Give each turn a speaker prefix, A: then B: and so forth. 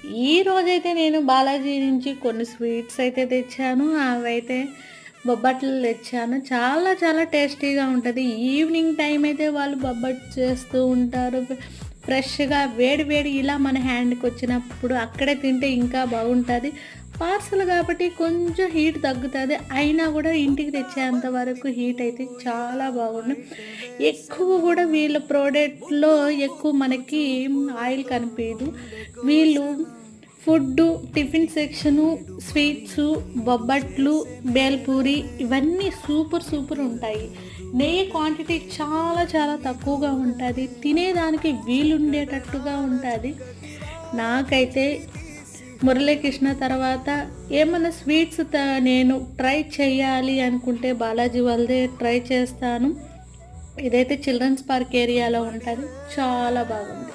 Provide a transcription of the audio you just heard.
A: ఈ రోజైతే నేను బాలాజీ నుంచి కొన్ని స్వీట్స్ అయితే తెచ్చాను. అవైతే బొబ్బట్లు తెచ్చాను. చాలా చాలా టేస్టీగా ఉంటది. ఈవినింగ్ టైం అయితే వాళ్ళు బొబ్బట్లు చేస్తూ ఉంటారు. ఫ్రెష్‌గా వేడి వేడి ఇలా మన హ్యాండ్‌కొచ్చినప్పుడు అక్కడే తింటే ఇంకా బాగుంటది. పార్సెల్ కాబట్టి కొంచెం హీట్ తగ్గుతది. అయినా కూడా ఇంటికి తెచ్చేంత వరకు హీట్ అయితే చాలా బాగుంది. ఎక్కువ కూడా వీళ్ళ ప్రోడక్ట్‌లో ఎక్కువ మనకి ఆయిల్ కనిపియదు. వీళ్ళు ఫుడ్డు, టిఫిన్ సెక్షను, స్వీట్సు, బొబ్బట్లు, బేల్పూరి ఇవన్నీ సూపర్ సూపర్ ఉంటాయి. నెయ్యి క్వాంటిటీ చాలా చాలా తక్కువగా ఉంటది. తినేదానికి వీలుండేటట్టుగా ఉంటది. నాకైతే మురళీకృష్ణ తర్వాత ఏమన్నా స్వీట్స్ నేను ట్రై చేయాలి అనుకుంటే బాలాజీ వాళ్ళదే ట్రై చేస్తాను. ఇదైతే చిల్డ్రన్స్ పార్క్ ఏరియాలో ఉంటది. చాలా బాగుంది.